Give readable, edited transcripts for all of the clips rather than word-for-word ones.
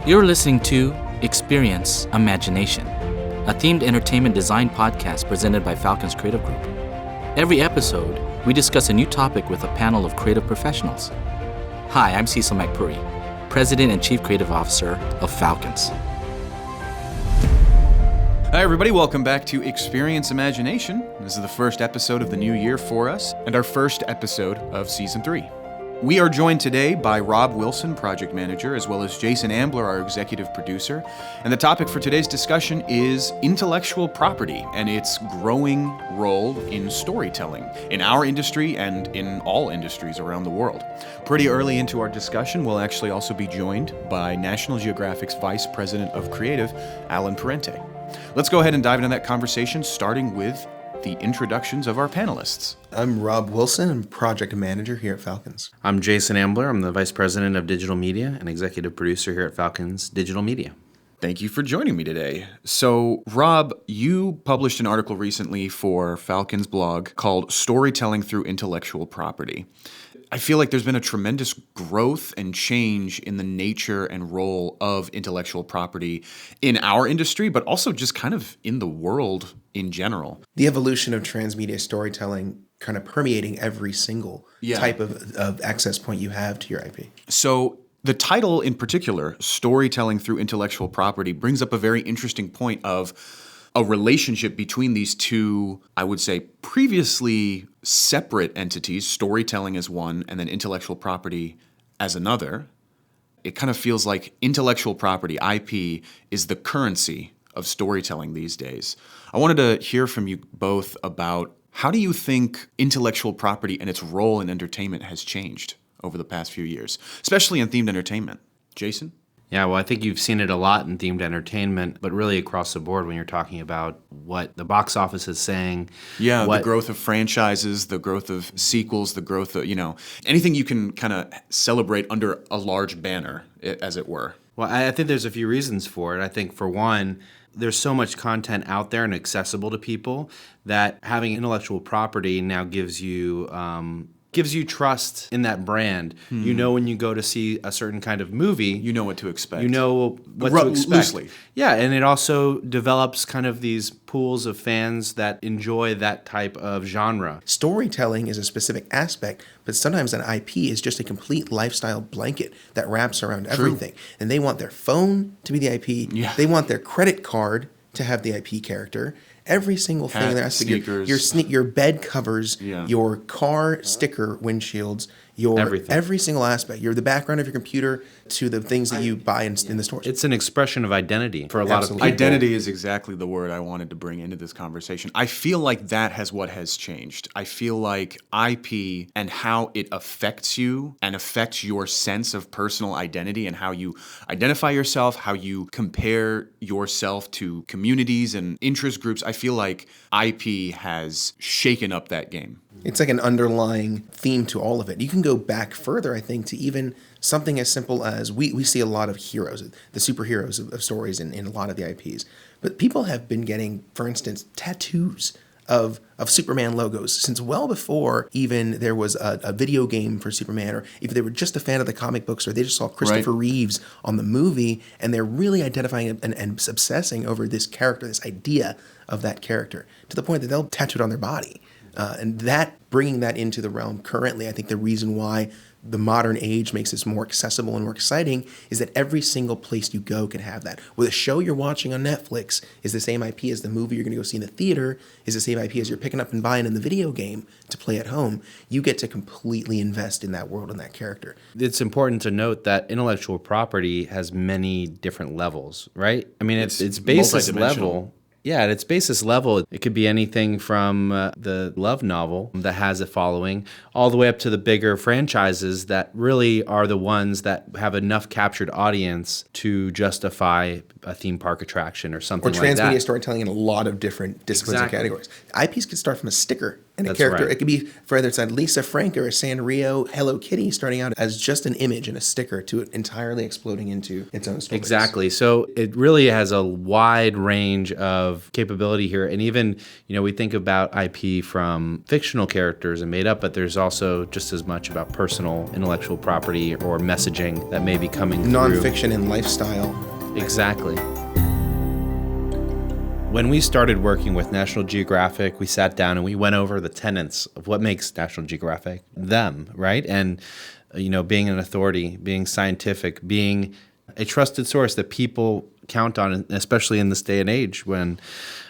You're listening to Experience Imagination, a themed entertainment design podcast presented by Falcon's Creative Group. Every episode, we discuss a new topic with a panel of creative professionals. Hi, I'm Cecil McPuri, President and Chief Creative Officer of Falcons. Hi everybody, welcome back to Experience Imagination. This is the first episode of the new year for us, and our first episode of Season 3. We are joined today by Rob Wilson, Project Manager, as well as Jason Ambler, our Executive Producer. And the topic for today's discussion is intellectual property and its growing role in storytelling, in our industry and in all industries around the world. Pretty early into our discussion, we'll actually also be joined by National Geographic's Vice President of Creative, Alan Parente. Let's go ahead and dive into that conversation, starting with the introductions of our panelists. I'm Rob Wilson, I'm Project Manager here at Falcons. I'm Jason Ambler. I'm the Vice President of Digital Media and Executive Producer here at Falcons Digital Media. Thank you for joining me today. So, Rob, you published an article recently for Falcon's blog called Storytelling Through Intellectual Property. I feel like there's been a tremendous growth and change in the nature and role of intellectual property in our industry, but also just kind of in the world in general. The evolution of transmedia storytelling kind of permeating every single type of access point you have to your IP. So the title in particular, Storytelling Through Intellectual Property, brings up a very interesting point of a relationship between these two, I would say, previously separate entities, storytelling as one and then intellectual property as another. It kind of feels like intellectual property, IP, is the currency of storytelling these days. I wanted to hear from you both about how do you think intellectual property and its role in entertainment has changed over the past few years, especially in themed entertainment? Jason? Yeah, well, I think you've seen it a lot in themed entertainment, but really across the board when you're talking about what the box office is saying. Yeah, the growth of franchises, the growth of sequels, the growth of, anything you can kind of celebrate under a large banner, as it were. Well, I think there's a few reasons for it. I think, for one, there's so much content out there and accessible to people that having intellectual property now gives you trust in that brand. You know when you go to see a certain kind of movie, you know what to expect. You know what to expect. Loosely. Yeah, and it also develops kind of these pools of fans that enjoy that type of genre. Storytelling is a specific aspect, but sometimes an IP is just a complete lifestyle blanket that wraps around everything. And they want their phone to be the IP. Yeah. They want their credit card to have the IP character. Every single thing in that aspect, your bed covers, your car sticker windshields, every single aspect. You're the background of your computer to the things that you buy in the stores. It's an expression of identity for a lot of people. Identity is exactly the word I wanted to bring into this conversation. I feel like that has changed. I feel like IP and how it affects you and affects your sense of personal identity and how you identify yourself, how you compare yourself to communities and interest groups. I feel like IP has shaken up that game. It's like an underlying theme to all of it. You can go back further, I think, to even something as simple as we see a lot of heroes, the superheroes of stories in a lot of the IPs. But people have been getting, for instance, tattoos of Superman logos since well before even there was a video game for Superman, or if they were just a fan of the comic books, or they just saw Christopher Reeves on the movie, and they're really identifying and obsessing over this character, this idea of that character, to the point that they'll tattoo it on their body. And that, bringing that into the realm currently, I think the reason why the modern age makes this more accessible and more exciting is that every single place you go can have that. With a show you're watching on Netflix is the same IP as the movie you're going to go see in the theater, is the same IP as you're picking up and buying in the video game to play at home. You get to completely invest in that world and that character. It's important to note that intellectual property has many different levels, right? I mean, it's basis level. Yeah, at its basis level, it could be anything from the love novel that has a following, all the way up to the bigger franchises that really are the ones that have enough captured audience to justify a theme park attraction or something like that. Or transmedia storytelling in a lot of different disciplines and categories. IPs could start from a sticker And That's a character, right. it could be for either side, Lisa Frank or a Sanrio Hello Kitty starting out as just an image and a sticker to it entirely exploding into its own stories. Exactly. So it really has a wide range of capability here. And even, we think about IP from fictional characters and made up, but there's also just as much about personal intellectual property or messaging that may be coming through. Nonfiction and lifestyle. Exactly. When we started working with National Geographic, we sat down and we went over the tenets of what makes National Geographic them, right? And, being an authority, being scientific, being a trusted source that people count on, especially in this day and age when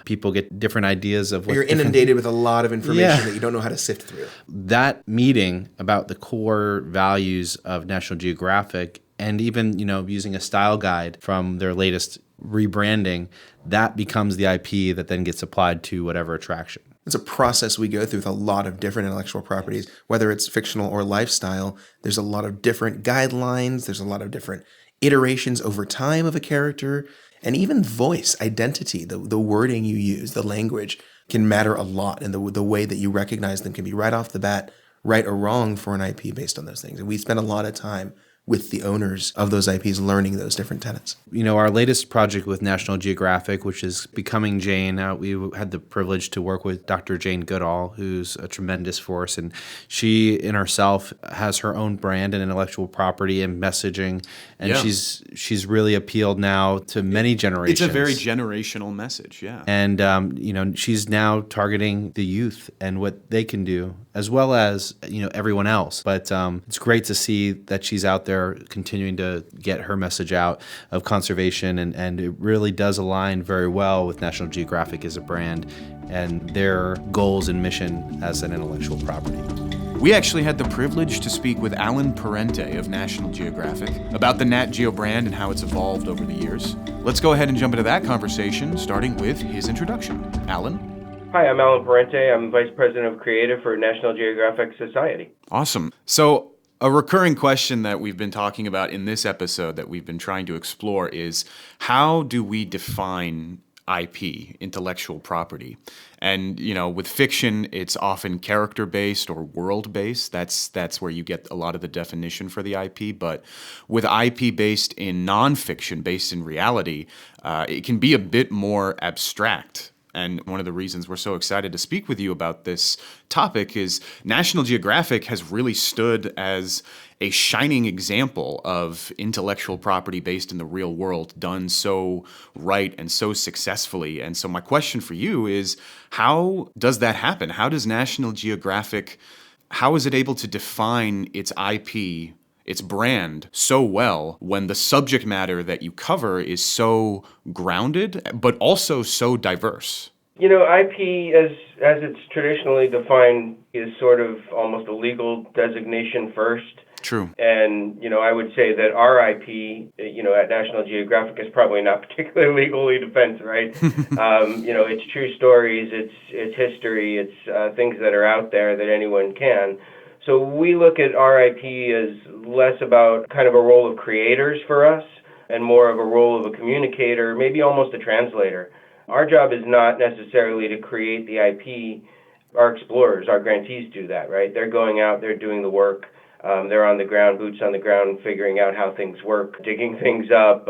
people get different ideas of what You're inundated with a lot of information that you don't know how to sift through. That meeting about the core values of National Geographic and even, using a style guide from their latest rebranding, that becomes the IP that then gets applied to whatever attraction. It's a process we go through with a lot of different intellectual properties, whether it's fictional or lifestyle. There's a lot of different guidelines. There's a lot of different iterations over time of a character, and even voice, identity, the wording you use, the language can matter a lot, and the way that you recognize them can be right off the bat, right or wrong for an IP based on those things. And we spend a lot of time with the owners of those IPs learning those different tenets. Our latest project with National Geographic, which is Becoming Jane, we had the privilege to work with Dr. Jane Goodall, who's a tremendous force, and she in herself has her own brand and intellectual property and messaging, and she's really appealed now to many generations. It's a very generational message, yeah. And she's now targeting the youth and what they can do, as well as everyone else. But it's great to see that she's out there continuing to get her message out of conservation, and it really does align very well with National Geographic as a brand and their goals and mission as an intellectual property. We actually had the privilege to speak with Alan Parente of National Geographic about the Nat-Geo brand and how it's evolved over the years. Let's go ahead and jump into that conversation, starting with his introduction. Alan? Hi, I'm Alan Parente. I'm Vice President of Creative for National Geographic Society. Awesome. So, a recurring question that we've been talking about in this episode that we've been trying to explore is, how do we define IP, intellectual property? And, with fiction, it's often character-based or world-based. That's where you get a lot of the definition for the IP. But with IP based in nonfiction, based in reality, it can be a bit more abstract. And one of the reasons we're so excited to speak with you about this topic is National Geographic has really stood as a shining example of intellectual property based in the real world, done so right and so successfully. And so my question for you is, how does that happen? How does National Geographic, how is it able to define its IP, its brand, so well when the subject matter that you cover is so grounded, but also so diverse? IP, as it's traditionally defined, is sort of almost a legal designation first. True. And, I would say that our IP, at National Geographic is probably not particularly legally defense, right? It's true stories, it's history, it's things that are out there that anyone can. So we look at our IP as less about kind of a role of creators for us and more of a role of a communicator, maybe almost a translator. Our job is not necessarily to create the IP. Our explorers, our grantees do that, right? They're going out, they're doing the work. They're on the ground, boots on the ground, figuring out how things work, digging things up,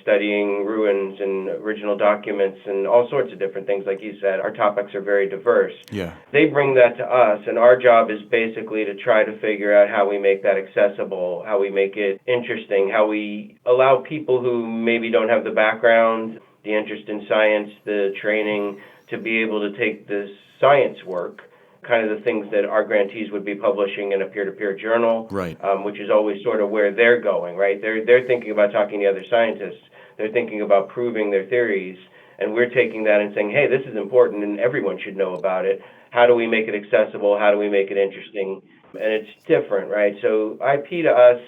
studying ruins and original documents and all sorts of different things. Like you said, our topics are very diverse. Yeah. They bring that to us, and our job is basically to try to figure out how we make that accessible, how we make it interesting, how we allow people who maybe don't have the background, the interest in science, the training, to be able to take this science work, kind of the things that our grantees would be publishing in a peer-to-peer journal, right. Which is always sort of where they're going, right? They're thinking about talking to other scientists. They're thinking about proving their theories, and we're taking that and saying, hey, this is important and everyone should know about it. How do we make it accessible? How do we make it interesting? And it's different, right? So IP to us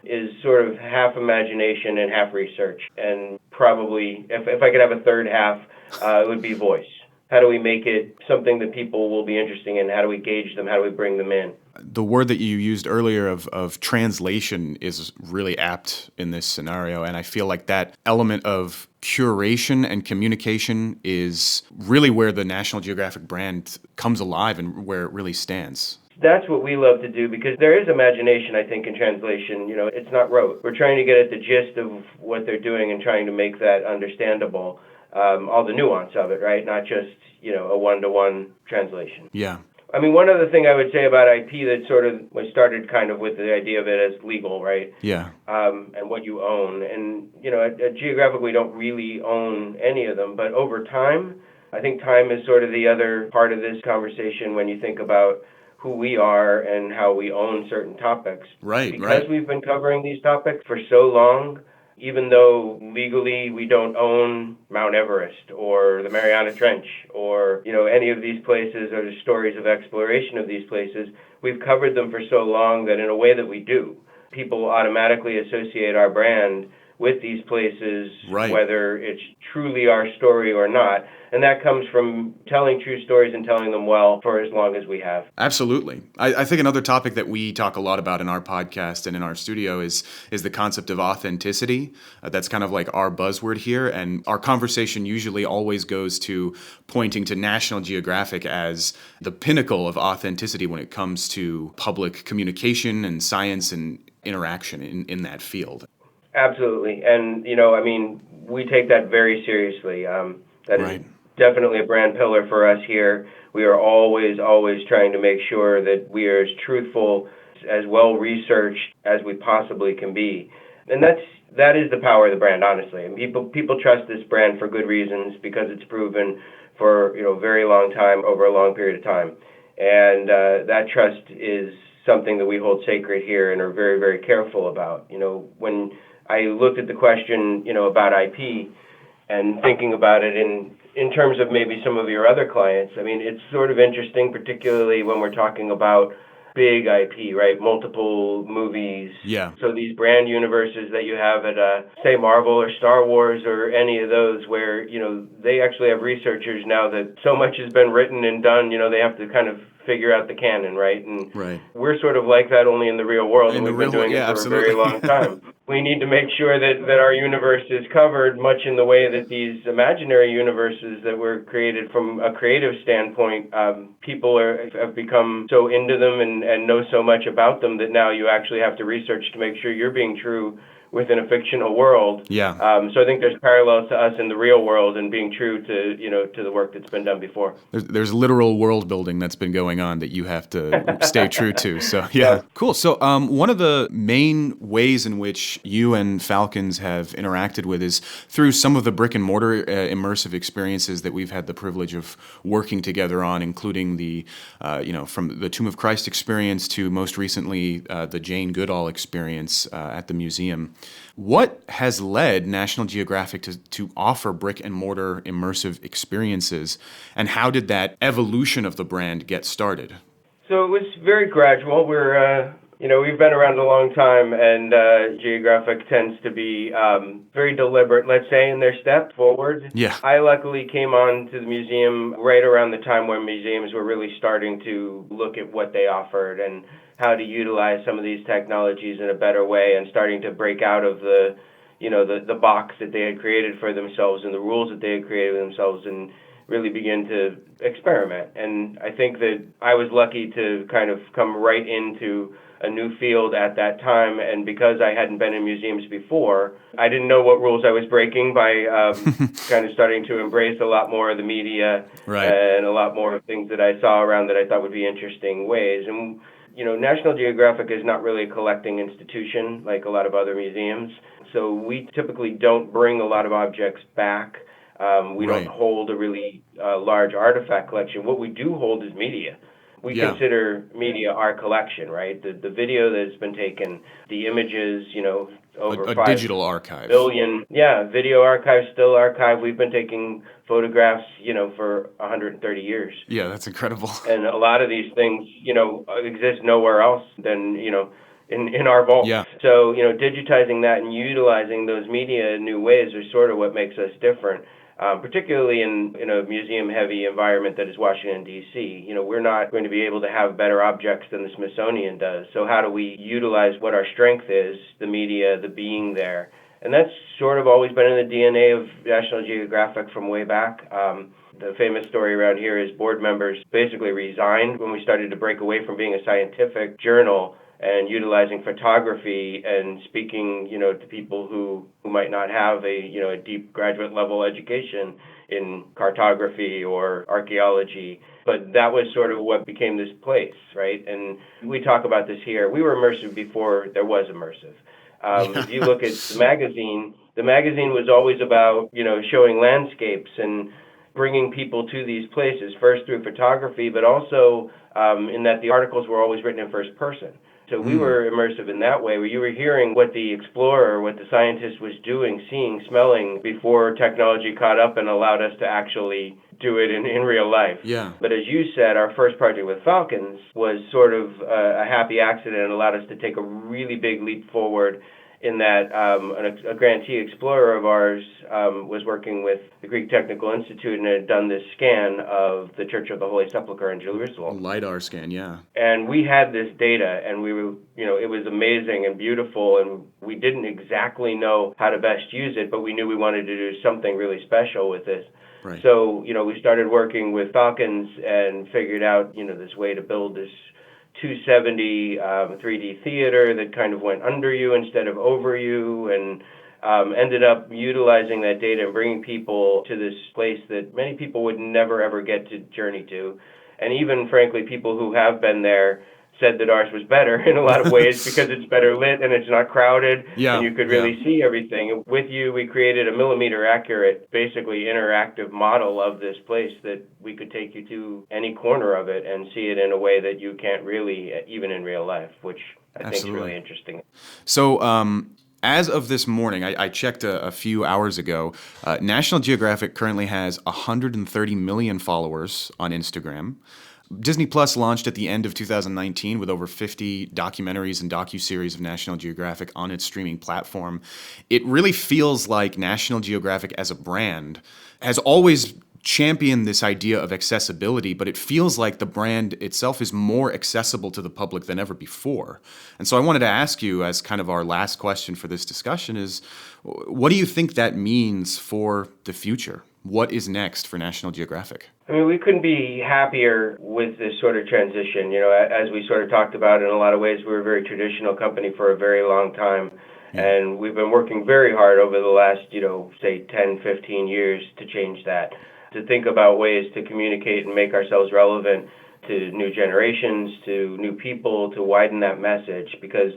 is sort of half imagination and half research, and probably, if I could have a third half, it would be voice. how do we make it something that people will be interested in? How do we gauge them? How do we bring them in? The word that you used earlier of translation is really apt in this scenario. And I feel like that element of curation and communication is really where the National Geographic brand comes alive and where it really stands. That's what we love to do because there is imagination, I think, in translation. It's not rote. We're trying to get at the gist of what they're doing and trying to make that understandable, all the nuance of it, right? Not just, a one-to-one translation. Yeah. I mean, one other thing I would say about IP that sort of was started kind of with the idea of it as legal, right? Yeah. And what you own. And, at Geographic, we don't really own any of them. But over time, I think time is sort of the other part of this conversation when you think about who we are and how we own certain topics. Right, because we've been covering these topics for so long, even though legally we don't own Mount Everest or the Mariana Trench or, any of these places or the stories of exploration of these places, we've covered them for so long that in a way that we do, people automatically associate our brand with these places, whether it's truly our story or not. And that comes from telling true stories and telling them well for as long as we have. Absolutely. I think another topic that we talk a lot about in our podcast and in our studio is the concept of authenticity. That's kind of like our buzzword here. And our conversation usually always goes to pointing to National Geographic as the pinnacle of authenticity when it comes to public communication and science and interaction in that field. Absolutely. And, we take that very seriously. That is definitely a brand pillar for us here. We are always trying to make sure that we are as truthful, as well-researched as we possibly can be. And that is the power of the brand, honestly. And people trust this brand for good reasons because it's proven for, a very long time, over a long period of time. And that trust is something that we hold sacred here and are very, very careful about. When I looked at the question, about IP and thinking about it in terms of maybe some of your other clients. I mean, it's sort of interesting, particularly when we're talking about big IP, right? Multiple movies. Yeah. So these brand universes that you have at, say, Marvel or Star Wars or any of those where, they actually have researchers now that so much has been written and done, they have to kind of figure out the canon, right? And we're sort of like that only in the real world, and we've been doing it for a very long time. We need to make sure that our universe is covered much in the way that these imaginary universes that were created from a creative standpoint, people have become so into them and know so much about them that now you actually have to research to make sure you're being true within a fictional world. Yeah. So I think there's parallels to us in the real world and being true to the work that's been done before. There's literal world building that's been going on that you have to stay true to. So yeah, cool. So one of the main ways in which you and Falcons have interacted with is through some of the brick and mortar immersive experiences that we've had the privilege of working together on, including the from the Tomb of Christ experience to most recently the Jane Goodall experience at the museum. What has led National Geographic to offer brick and mortar immersive experiences, and how did that evolution of the brand get started? So it was very gradual. We've been around a long time, and Geographic tends to be very deliberate, let's say, in their step forward. Yeah. I luckily came on to the museum right around the time when museums were really starting to look at what they offered and how to utilize some of these technologies in a better way, and starting to break out of the box that they had created for themselves and the rules that they had created for themselves, and really begin to experiment. And I think that I was lucky to kind of come right into a new field at that time, and because I hadn't been in museums before, I didn't know what rules I was breaking by kind of starting to embrace a lot more of the media and a lot more of things that I saw around that I thought would be interesting ways. And National Geographic is not really a collecting institution like a lot of other museums, so we typically don't bring a lot of objects back. We don't hold a really large artifact collection. What we do hold is media. We consider media our collection, right? The video that's been taken, the images, over a 5 digital archive. billion. Yeah, video archive, still archive. We've been taking photographs, for 130 years. Yeah, that's incredible. And a lot of these things, exist nowhere else than, in our vault. Yeah. So, digitizing that and utilizing those media in new ways is sort of what makes us different. particularly in a museum-heavy environment that is Washington, D.C. We're not going to be able to have better objects than the Smithsonian does. So how do we utilize what our strength is, the media, the being there? And that's sort of always been in the DNA of National Geographic from way back. The famous story around here is board members basically resigned when we started to break away from being a scientific journal and utilizing photography and speaking, to people who might not have a deep graduate level education in cartography or archaeology. But that was sort of what became this place, right? And we talk about this here. We were immersive before there was immersive. If you look at the magazine was always about, showing landscapes and bringing people to these places, first through photography, but also in that the articles were always written in first person. So we were immersive in that way, where you were hearing what the explorer, what the scientist was doing, seeing, smelling, before technology caught up and allowed us to actually do it in real life. Yeah. But as you said, our first project with Falcons was sort of a happy accident and allowed us to take a really big leap forward in that a grantee explorer of ours was working with the Greek Technical Institute and had done this scan of the Church of the Holy Sepulchre in Jerusalem. LiDAR scan, yeah. And we had this data, and we were, it was amazing and beautiful, and we didn't exactly know how to best use it, but we knew we wanted to do something really special with this. Right. So, we started working with Falcons and figured out, this way to build this 270 3D theater that kind of went under you instead of over you, and ended up utilizing that data and bringing people to this place that many people would never, ever get to journey to. And even, frankly, people who have been there said that ours was better in a lot of ways because it's better lit and it's not crowded, and you could really see everything. With you, we created a millimeter accurate, basically interactive model of this place that we could take you to any corner of it and see it in a way that you can't really, even in real life, which I think is really interesting. So, as of this morning, I checked a few hours ago, National Geographic currently has 130 million followers on Instagram. Disney Plus launched at the end of 2019 with over 50 documentaries and docuseries of National Geographic on its streaming platform. It really feels like National Geographic as a brand has always championed this idea of accessibility, but it feels like the brand itself is more accessible to the public than ever before. And so I wanted to ask you, as kind of our last question for this discussion, is what do you think that means for the future? What is next for National Geographic? I mean, we couldn't be happier with this sort of transition. As we sort of talked about, in a lot of ways, we were a very traditional company for a very long time. And we've been working very hard over the last, say 10, 15 years to change that, to think about ways to communicate and make ourselves relevant to new generations, to new people, to widen that message, because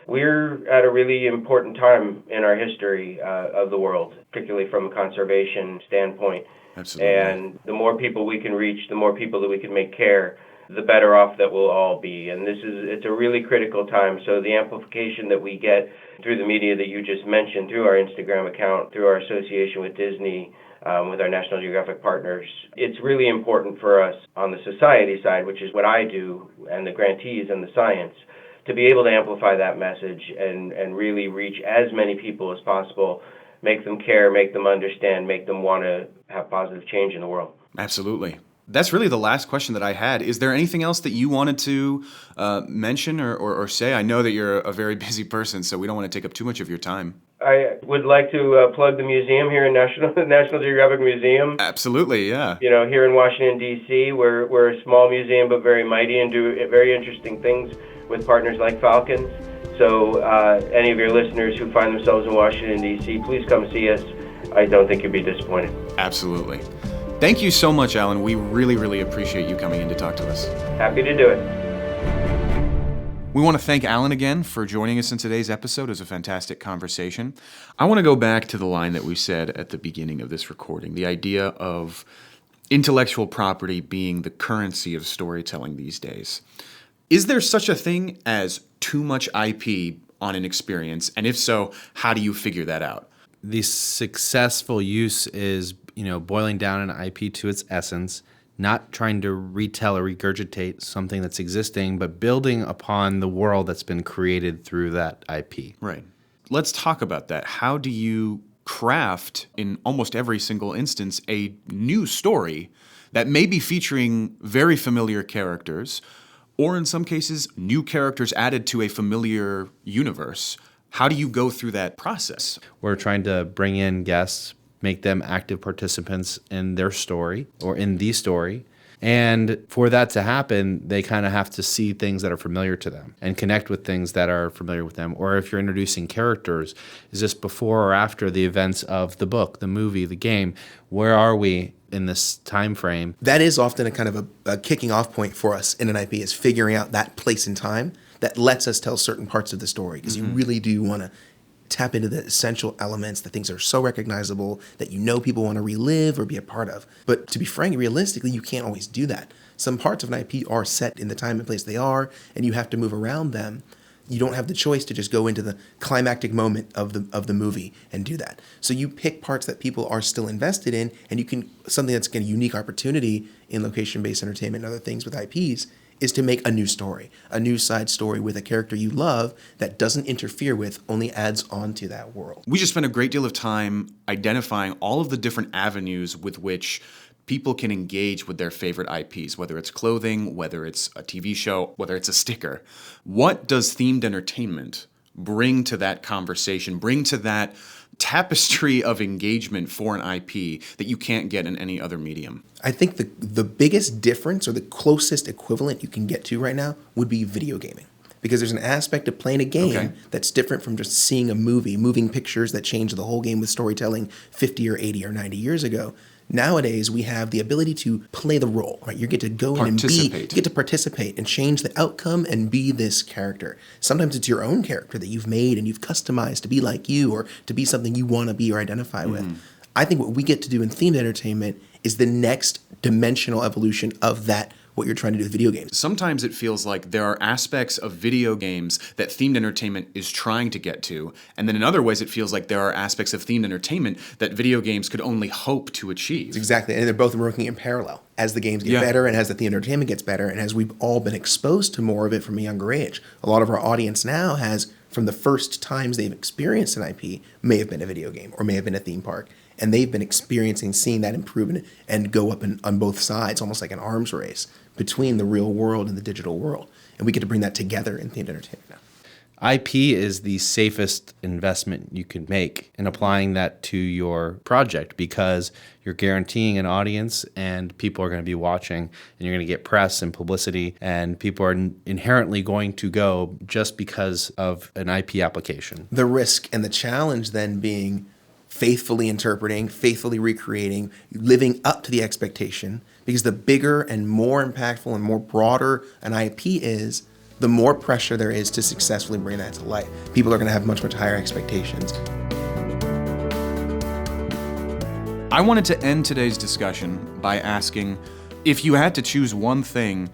we're at a really important time in our history of the world, particularly from a conservation standpoint. Absolutely. And the more people we can reach, the more people that we can make care, the better off that we'll all be. And it's a really critical time. So the amplification that we get through the media that you just mentioned, through our Instagram account, through our association with Disney, with our National Geographic partners, it's really important for us on the society side, which is what I do, and the grantees and the science, to be able to amplify that message and really reach as many people as possible, make them care, make them understand, make them want to have positive change in the world. Absolutely. That's really the last question that I had. Is there anything else that you wanted to mention or say? I know that you're a very busy person, so we don't want to take up too much of your time. I would like to plug the museum here in National Geographic Museum. Absolutely, yeah. Here in Washington, D.C., we're a small museum but very mighty and do very interesting things with partners like Falcons. So any of your listeners who find themselves in Washington, D.C., please come see us. I don't think you'll be disappointed. Absolutely. Thank you so much, Alan. We really, really appreciate you coming in to talk to us. Happy to do it. We want to thank Alan again for joining us in today's episode. It was a fantastic conversation. I want to go back to the line that we said at the beginning of this recording, the idea of intellectual property being the currency of storytelling these days. Is there such a thing as too much IP on an experience? And if so, how do you figure that out? The successful use is, boiling down an IP to its essence, not trying to retell or regurgitate something that's existing, but building upon the world that's been created through that IP. Right. Let's talk about that. How do you craft, in almost every single instance, a new story that may be featuring very familiar characters, or in some cases, new characters added to a familiar universe. How do you go through that process? We're trying to bring in guests, make them active participants in their story or in the story. And for that to happen, they kind of have to see things that are familiar to them and connect with things that are familiar with them. Or if you're introducing characters, is this before or after the events of the book, the movie, the game? Where are we in this time frame? That is often a kind of a kicking off point for us in an IP, is figuring out that place in time that lets us tell certain parts of the story, because you really do want to tap into the essential elements, the things that are so recognizable that you know people want to relive or be a part of. But to be frank, realistically, you can't always do that. Some parts of an IP are set in the time and place they are, and you have to move around them. You don't have the choice to just go into the climactic moment of the movie and do that. So you pick parts that people are still invested in, and you can, something that's a unique opportunity in location-based entertainment and other things with IPs, is to make a new story, a new side story with a character you love that doesn't interfere with, only adds on to that world. We just spent a great deal of time identifying all of the different avenues with which people can engage with their favorite IPs, whether it's clothing, whether it's a TV show, whether it's a sticker. What does themed entertainment bring to that conversation, bring to that tapestry of engagement for an IP that you can't get in any other medium? I think the biggest difference, or the closest equivalent you can get to right now, would be video gaming. Because there's an aspect of playing a game that's different from just seeing a movie, moving pictures that change the whole game with storytelling 50 or 80 or 90 years ago. Nowadays, we have the ability to play the role, right? You get to go in and you get to participate and change the outcome and be this character. Sometimes it's your own character that you've made and you've customized to be like you, or to be something you want to be or identify with. I think what we get to do in themed entertainment is the next dimensional evolution of that, what you're trying to do with video games. Sometimes it feels like there are aspects of video games that themed entertainment is trying to get to, and then in other ways it feels like there are aspects of themed entertainment that video games could only hope to achieve. Exactly, and they're both working in parallel. As the games get better, and as the themed entertainment gets better, and as we've all been exposed to more of it from a younger age. A lot of our audience now has, from the first times they've experienced an IP, may have been a video game or may have been a theme park. And they've been experiencing, seeing that improvement and go up on both sides, almost like an arms race between the real world and the digital world. And we get to bring that together in themed entertainment now. IP is the safest investment you can make in applying that to your project, because you're guaranteeing an audience and people are going to be watching, and you're going to get press and publicity, and people are inherently going to go just because of an IP application. The risk and the challenge then being faithfully interpreting, faithfully recreating, living up to the expectation, because the bigger and more impactful and more broader an IP is, the more pressure there is to successfully bring that to life. People are going to have much, much higher expectations. I wanted to end today's discussion by asking, if you had to choose one thing,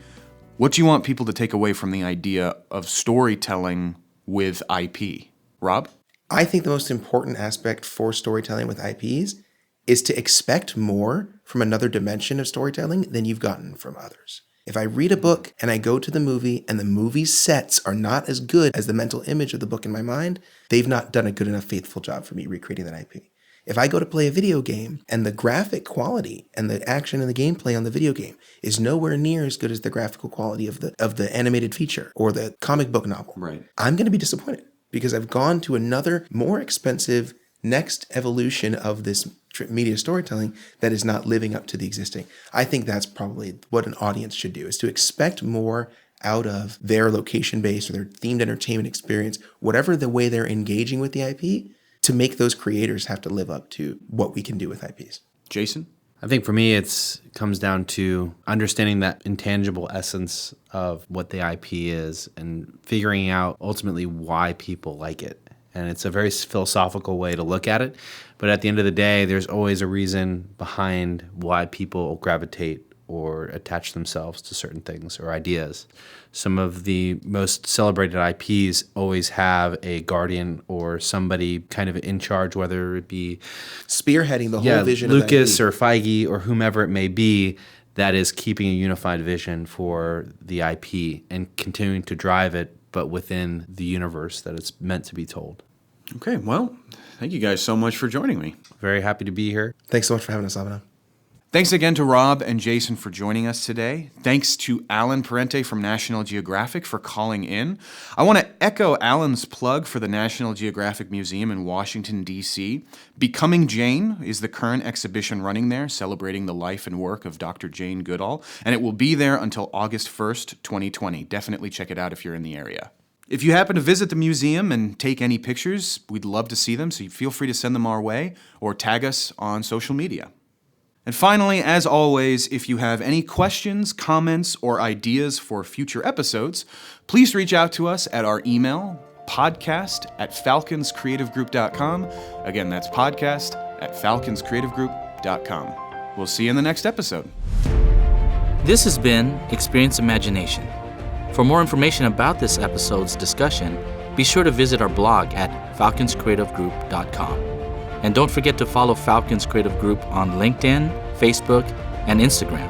what do you want people to take away from the idea of storytelling with IP? Rob? I think the most important aspect for storytelling with IPs is to expect more from another dimension of storytelling than you've gotten from others. If I read a book and I go to the movie and the movie's sets are not as good as the mental image of the book in my mind, they've not done a good enough faithful job for me recreating that IP. If I go to play a video game and the graphic quality and the action and the gameplay on the video game is nowhere near as good as the graphical quality of the animated feature or the comic book novel, I'm going to be disappointed, because I've gone to another more expensive next evolution of this media storytelling that is not living up to the existing. I think that's probably what an audience should do, is to expect more out of their location-based or their themed entertainment experience, whatever the way they're engaging with the IP, to make those creators have to live up to what we can do with IPs. Jason? I think for me, it comes down to understanding that intangible essence of what the IP is and figuring out ultimately why people like it. And it's a very philosophical way to look at it. But at the end of the day, there's always a reason behind why people gravitate or attach themselves to certain things or ideas. Some of the most celebrated IPs always have a guardian or somebody kind of in charge, whether it be spearheading the whole vision Lucas of or Feige or whomever it may be, that is keeping a unified vision for the IP and continuing to drive it, but within the universe that it's meant to be told. Okay, well, thank you guys so much for joining me. Very happy to be here. Thanks so much for having us, Abhinav. Thanks again to Rob and Jason for joining us today. Thanks to Alan Parente from National Geographic for calling in. I want to echo Alan's plug for the National Geographic Museum in Washington, D.C. Becoming Jane is the current exhibition running there, celebrating the life and work of Dr. Jane Goodall, and it will be there until August 1st, 2020. Definitely check it out if you're in the area. If you happen to visit the museum and take any pictures, we'd love to see them, so feel free to send them our way or tag us on social media. And finally, as always, if you have any questions, comments, or ideas for future episodes, please reach out to us at our email, podcast@falconscreativegroup.com. Again, that's podcast@falconscreativegroup.com. We'll see you in the next episode. This has been Experience Imagination. For more information about this episode's discussion, be sure to visit our blog at falconscreativegroup.com. And don't forget to follow Falcons Creative Group on LinkedIn, Facebook, and Instagram.